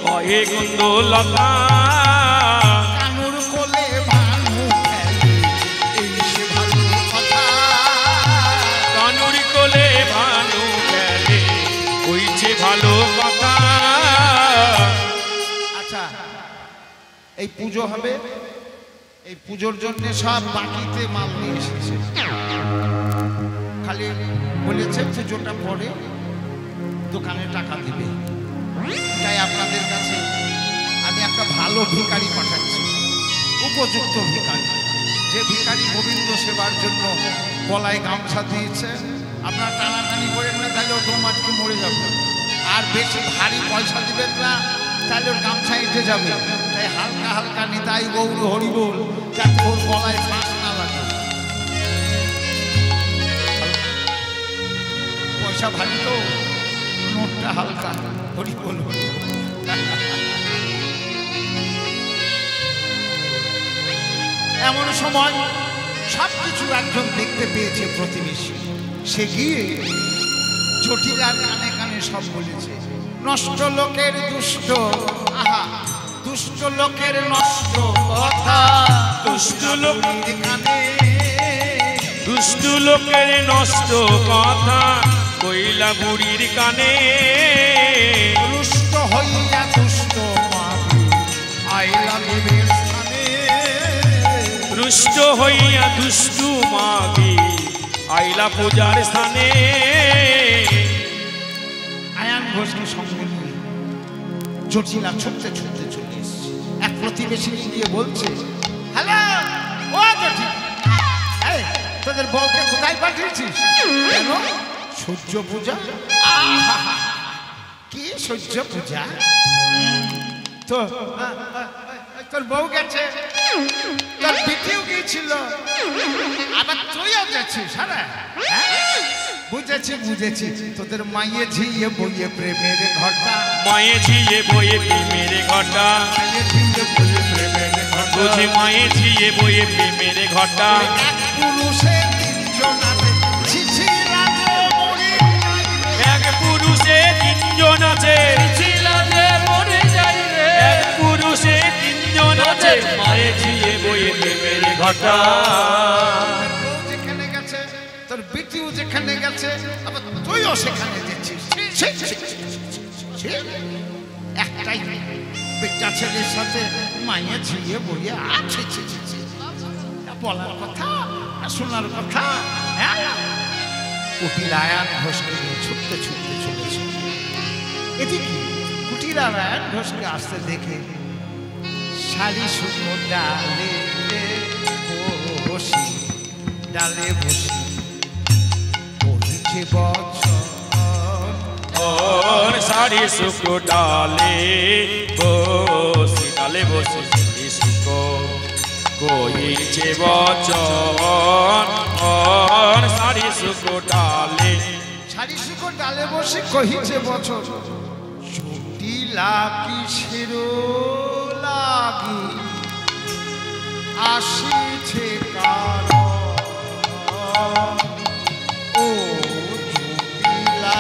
কহে কুন্দলতা, কানুর কোলে ভানু খেলে, এই সে ভালো কথা। কানুর কোলে ভানু খেলে, হইছে ভালো কথা। আচ্ছা এই পুজো হবে, এই পুজোর জন্য সব বাকিতে মাল নিয়ে এসেছে, খালি বলেছে পুজোটা পরে দোকানে টাকা দিবে। তাই আপনাদের কাছে আমি একটা ভালো ভিখারি পাঠাচ্ছি, উপযুক্ত ভিখারি, যে ভিখারি গোবিন্দ সেবার জন্য গলায় গামছা দিয়েছে। আপনারা টানাটানি করেন না, তাহলে ও দম আটকে মরে যাবে। আর বেশি ভারী পয়সা দিবেন না, তাহলে ওর গামছা এঁটে যাবে। তাই তাই হালকা হালকা নিতাই গৌর হরি বল, যাতে ওর গলায় ফাঁস না লাগে। পয়সা ভারী তো, নোটটা হালকা, হরি বল হরি বল। এমন সময় সবকিছু একজন দেখতে পেয়েছে প্রতিবেশী। সে গিয়ে জটিলার কানে কানে সব বলেছে। নষ্ট লোকের দুষ্ট, আহা দুষ্ট লোকের নষ্ট কথা, দুষ্ট লোকের কানে, দুষ্ট লোকের নষ্ট কথা কইলা বুড়ির কানে। রুষ্ট হইয়া দুষ্ট মাগি আইলা দেবের স্থানে, রুষ্ট হইয়া দুষ্টু মাগি আইলা পূজার স্থানে। আয়ান ঘোষকে সঙ্গে নিয়ে জটিলা ছুটতে ছুটতে চলে এসছে। এক প্রতিবেশী গিয়ে বলছে, হ্যালো ও জটিলা, এই তোদের বউকে কোথায় পাঠিয়েছিস? কেন? সূর্য পূজা। আহা, কি সূর্য পূজা? তো তোর বউ গেছে, তোর পিঠিও গিয়েছিল, আবার তুইও গেছিস। হ্যাঁ বুঝেছি বুঝেছি, তোদের মাইয়ে ঝিয়ে বইয়ে প্রেমের ঘটা, মায়ে ঝিয়ে বয়ে প্রেমের ঘটা, মাইয়ে ঝিয়ে বইয়ে প্রেমের ঘটা, বুঝে মায়ে ঝিয়ে বয়ে প্রেমের ঘটা। এক পুরুষে তিনজনাতে ছিছি রাজে মরে যায় রে। এক পুরুষে তিনজন আছে, ছিলাতে মরে যাই রে। এক পুরুষে তিনজন আছে, মায়ে ঝিয়ে বয়ে প্রেমের ঘটা। তোর বউ যেখানে গেছে, তোর বিটিও যেখানে গেছে, আবার তুইও সেখানে যাচ্ছিস। ছি, ছি, ছি, ছি। একটাই বেটা ছেলের সাথে মাইয়ে ঝিয়ে বইয়ে আছে। ছি, ছি, ছি। বলার কথা আর শোনার কথা। কুটির আয়ান ঘোষকে নিয়ে ছুটতে ছুটতে চলেছে। এদিকে কুটির আয়ান ঘোষকে আসতে দেখে শাড়ি শুকনো ডালে বসি, ডালে বসি বলছে বছর, ওর শাড়ি শুকো ডালে বসে, ডালে বসে শুকো কইছে বচন। ওর শাড়ি শুকো ডালে, শাড়ি শুকো ডালে বসে কহিছে বছর, জটিলা কিসের লাগি আসিছে কারণ, ও জটিলা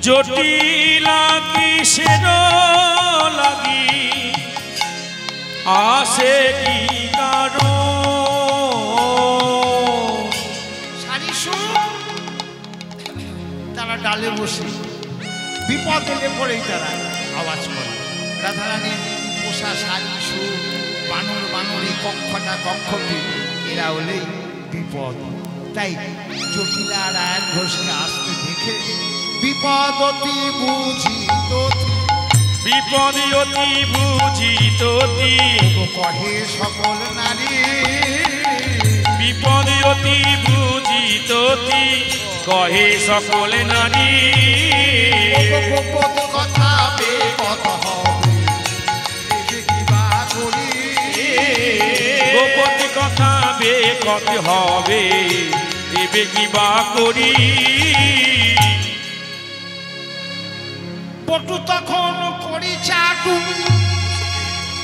জটিলা কিসের লাগি আসে কি কারণ। শাড়ি শুক তারা ডালে বসে বিপদ এলে পড়েই তারা আওয়াজ করে। রাধারানী পোষা শাড়ি সুর, বানর বানরি, কক্ষটা কক্ষটি, এরা হলেই বিপদ। তাই জটিলা আর আয়ান ঘোষকে আসতে দেখে বিপদ অতি বুঝিত, বিপদ অতি বুঝিত কহে সকল নারী, বিপদ অতি বুঝিত কহে সকল নারী। গোপন কথা বেকথ হবে কিবা করি, গোপন কথা বেকথ হবে এবে কিবা করি। পটু তখন করি চাটু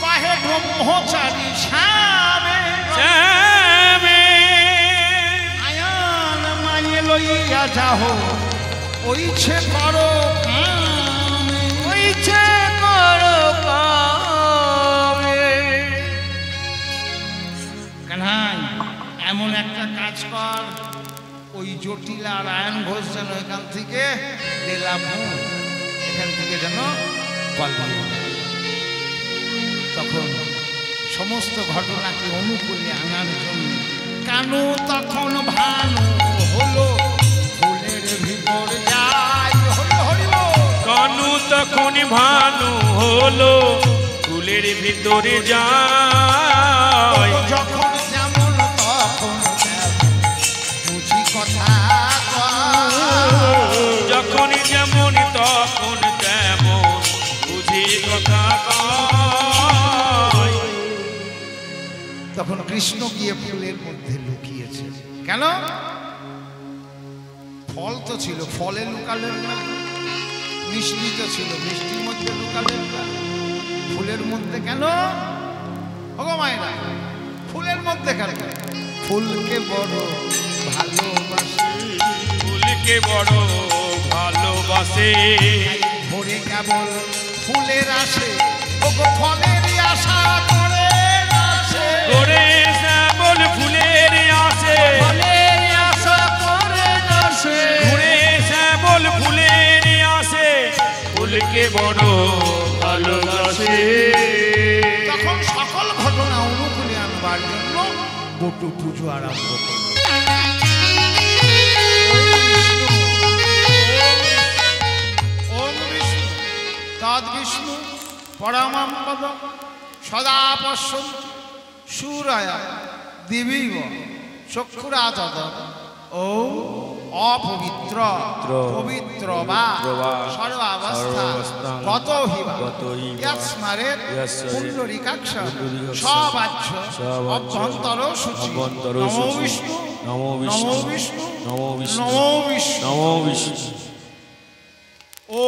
কহে ব্রহ্মচারী শ্যামে, আয়ান মাইয়ে লইয়া যাহ ওইছে করো কামে, ইচ্ছে করো কামে। কানহাই এমন একটা কাজ কর, ওই জটিলা আর আয়ন ঘোষ যেন এখান থেকে দিলাম, এখান থেকে যেন পালানো। তখন সমস্ত ঘটনাকে অনুকূলে আনার জন্য কানু তখন ভানু হলো ফুলের ভিতর যায়, হলো হরিব। কানু তখন ভানু হলো ফুলের ভিতরে যায়। যখন যেমন তখন তেমন কথা কয়। যখন যেমন তখন তেমন বুঝি কথা কয়। তখন কৃষ্ণ গিয়ে ফুলের মধ্যে লুকিয়েছে। কেন? ফল তো ছিল, ফলে লুকালেন না। মিষ্টি তো ছিল, মিষ্টির মধ্যে লুকালেন না। ফুলের মধ্যে কেন? ওগো মায়েরা, ফুলের মধ্যে কেন? ফুলকে বড় ভালোবাসে, ফুলকে বড় ভালোবাসে। ভোরে কেবল ফুলের আসে, ওগো ফলেরই আশা করে আসে। করে শ্যামল ফুলের আসে, ফলের আশা করে আসে। ঘুরে শ্যামল ফুলের আসে, ফুলকে বড় ভালোবাসে। তখন সকল ঘটনা অনুকূলে আনবার জন্য বটু পুজো আরম্ভ করল। ওম বিষ্ণু তদ বিষ্ণু পরমম পদম সদা পশ্যন্ত সূরয়া দিবিব চক্ষুরাতত ও অপবিত্র পবিত্র বা সর্বাবস্থা গত হিবা ইয়াস্মারে পুণ্ডরিকাক্ষ সবাচ্য অভ্যন্তর শুচি। নমো বিষ্ণু নমো নমো বিষ্ণু নমো বিষ্ণু নমো বিষ্ণু। নমো বিষ্ণু। ও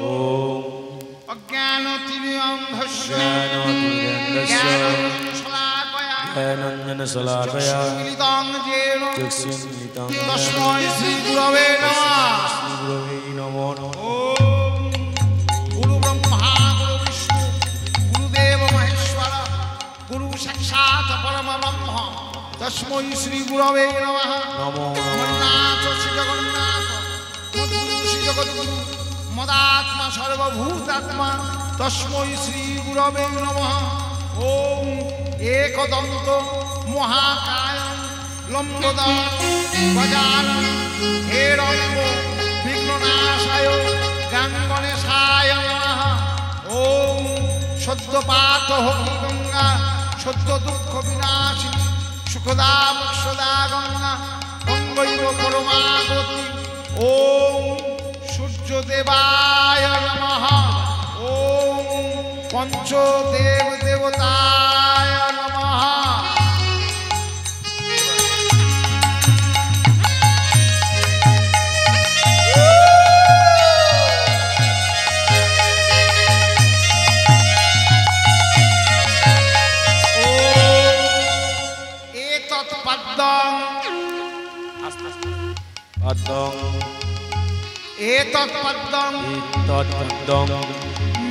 ওম অজ্ঞানতিমিরন্ধস্য জ্ঞানতিমিরন্ধস্য জ্ঞানাঞ্জনশলাকয়া জ্ঞানাঞ্জনশলাকয়া চক্ষুমিলিতং যেন চক্ষুমিলিতং যেন তস্मै শ্রীগুরবে নমঃ। শ্রীগুরবে নমঃ। ওম গুরু ব্রহ্মা গুরু বিষ্ণু গুরুদেব মহেশ্বর গুরু সাক্ষাৎ পরম ব্রহ্ম তস্मै শ্রীগুরবে নমঃ। নমো নমঃ। জগন্নাথ শ্রী জগন্নাথ মদ্গুরু শ্রী জগদ্গুরু মদাত্মা সর্বভূতাত্মা তস্मै শ্রীগুরবে নমঃ। ওম একদন্ত মহাকায় লম্বোদর গজানন হেরম্ব বিঘ্ননাশায় গাঙ্গণেশায় নমঃ। ওম সদ্যপাত হকি গঙ্গা সদ্য দুঃখ বিনাশিনী সুখদা মুক্ষদা গঙ্গা গঙ্গৈব পরমাগতি। ওম সূর্যদেবায় নমঃ। ওম পঞ্চদেব দেবতায় নমঃ। এতৎ পদ্মং পদ্মং এতৎ পদ্মং তৎপদ্মং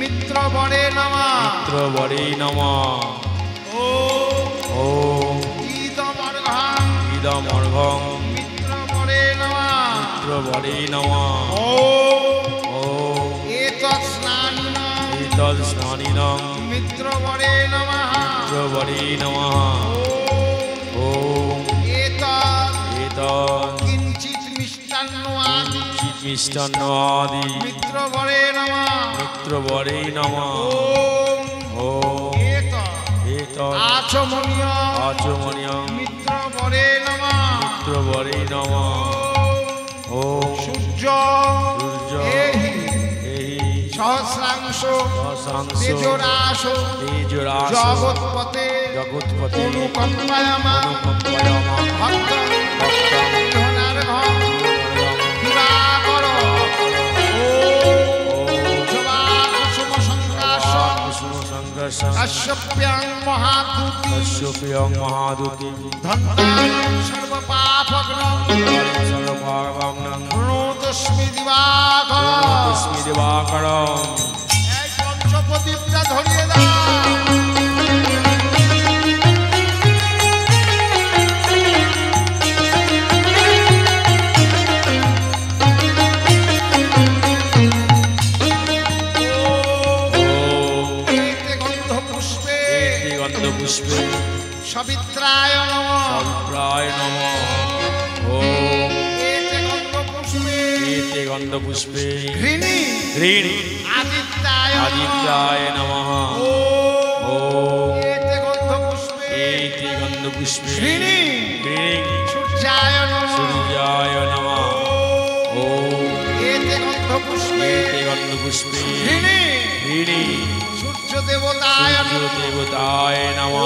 মিত্রবরে নমঃ। মিত্রবরে নমঃ। ওম ওম ইদমর্ঘং ইদমর্ঘং মিত্রবরে নমঃ। মিত্রবরে নমঃ। ওম ওম এতৎ স্নানিনং এতৎস্নানিনং মিত্রবরে নমঃ। মিত্রবরে নমঃ। ওম এতৎ এতৎ কিঞ্চিৎ মিষ্টান্নাদি কিঞ্চিৎ মিষ্টান্নাদি মিত্রবরে নমঃ। মিত্রবরে নমঃ। ওম ওম এতৎ এতৎ আচমনীয় আচমনীয়ং মিত্রবরে নমঃ। মিত্রবরে নমঃ। ওম সূর্য সূর্য এহি এহি সহস্রাংশ দশাংশ তেজরাশ তেজরাশ জগৎপতে জগৎপতে অনুকম্পায়মা অনুকম্পায়মা ভক্ত ভক্তং গৃহনার্ঘং দিবাকর কুসুম সংকাশ কুসুম সংঘর্ষ কাশ্যপ্যাং মহাদূতি কশ্যপ্যং মহাদূতি ধন্তারং সর্বপাপগ্নং সর্বভাগং প্রণতস্মি দিবাকর। তস্মি দিবাকরং। এই পঞ্চপ্রদীপটা ধরিয়ে দাও। এতে গন্ধ পুষ্পে এতে গন্ধপুষ্পে সবিত্রায় নমঃ। সবিত্রায় নমঃ। ওম এতে গন্ধ পুষ্পে এতে গন্ধপুষ্পে ঘৃণী ঘৃণী আদিত্যায় আদিত্যায় নমঃ। ওম এতে গন্ধ পুষ্পে এতে গন্ধপুষ্পে ঘৃণী ঘৃণী সূর্যায় নমঃ। সূর্যায় নমঃ ওম এতে গন্ধপুষ্পে এতে গন্ধপুষ্পে ঘৃণী ঘৃণী সূর্য দেবতায় নমঃ দেবতায় নমঃ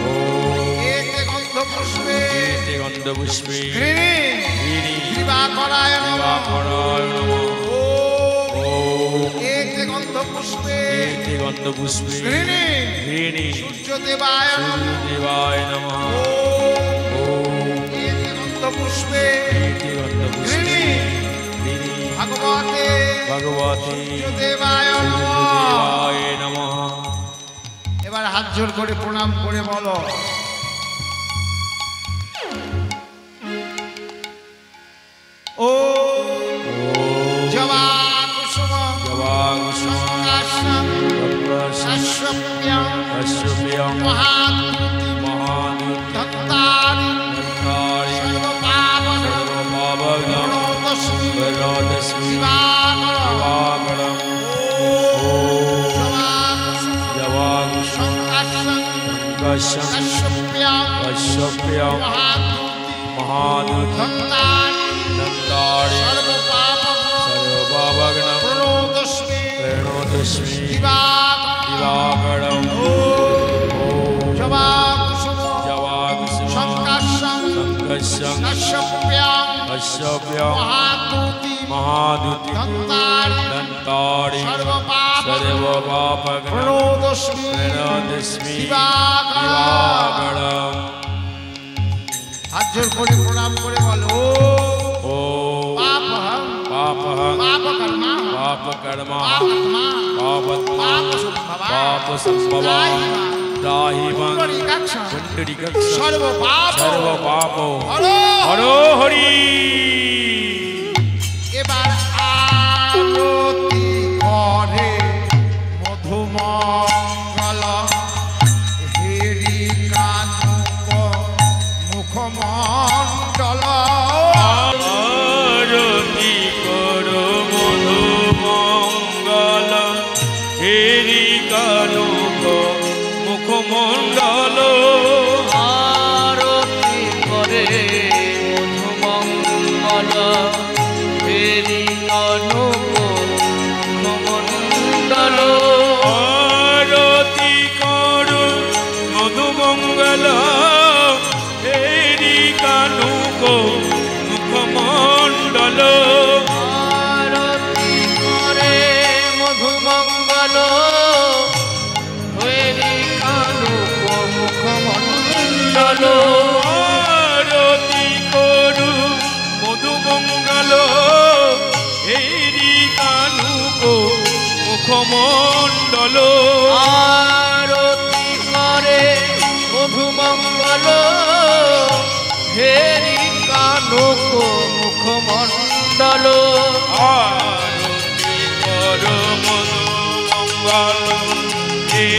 ওম এতে গন্ধপুষ্পে এতে গন্ধপুষ্পে ঘৃণী ঘৃণী দিবাকরায় নমঃ দিবাকরায় নমঃ ওম এতে গন্ধপুষ্পে এতে গন্ধপুষ্পে ঘৃণী ঘৃণী সূর্য দেবায় নমঃ সূর্যদেবায় নমঃ ওম এতে গন্ধপুষ্পে এতে গন্ধপুষ্পে ঘৃণী ঘৃণী ভগবতে ভগবতে দেবায় নমঃ সূর্যদেবায় নমঃ এবার হাত জোর করে প্রণাম করে বলো ও জবা কুসুম সংকাশম শাশ্বপ্যং মহাদূতি দত্তারি সর্বপাবনম প্রণতস্মি দিবাকর জবা কুসুম সংকাশম শাশ্বপ্যং মহাদূতি দত্তারি সর্বপাবনম প্রণতস্মি প্रणोदस्मि দিবাকরম दिवाकरम् জবা কুসুম जवाकुसुम সংকাশম संकर्षं শাশ্বপ্যং अश्वभ्यं মহাদূতি महादुति দত্তারি दन्तारि सर्वपापग्नं প্রণতস্মি प्रणोदस्मि দিবাকরম दिवाकरम् হাত জোর করে প্রণাম করে বলো ॐ পাপহং पापः পাপকর্মা पापकर्मा পাপাত্মা पापत्मा পাপসম্ভবা पापसम्भवा दाहिमं পুণ্ডরীকাক্ষং पुण्डरीकक्षं সর্বপাপ सर्वपापो হরো हरो हरि এবার আরতি করে মধুমঙ্গল হেরি কানুক মুখমণ্ডল আরতি করো মধুমঙ্গল হেরি কানুক মুখমণ্ডল আরতি করে মধুমঙ্গল ফেরি অনুপ মুখমণ্ডল আরতি করো মধুমঙ্গল হেরি কানুক মুখমণ্ডল আরতি করে মধুমঙ্গল ফেরি অনুপ মুখমণ্ডল আরতি করু মধুমঙ্গল হেরি কানুক মুখমণ্ডল আরতি করে মধুমঙ্গল হেরি কানুক মুখমণ্ডল আরতি করু মধুমঙ্গল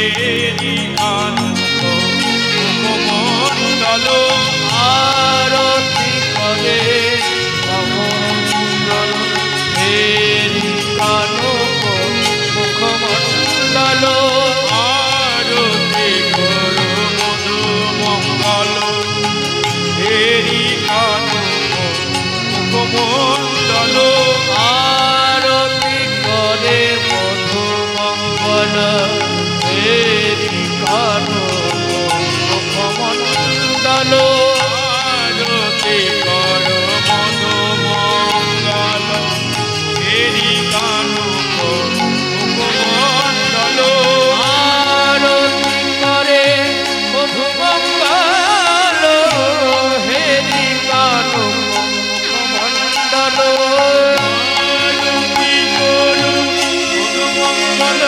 হেরি কানুক মুখমণ্ডল আরতি করে মঙ্গল হেরি কানুক মুখমণ্ডল আরতি করু মধুমঙ্গল হেরি কানুক মুখমণ্ডল আরতি করে মধুমঙ্গল হেরি কানুক মুখমণ্ডল আরতি করো মধুমঙ্গল হেরি কানুক মুখমণ্ডল আরতি করে মধুমঙ্গল হেরি কানুক মুখমণ্ডল আরতি করো মধুমঙ্গল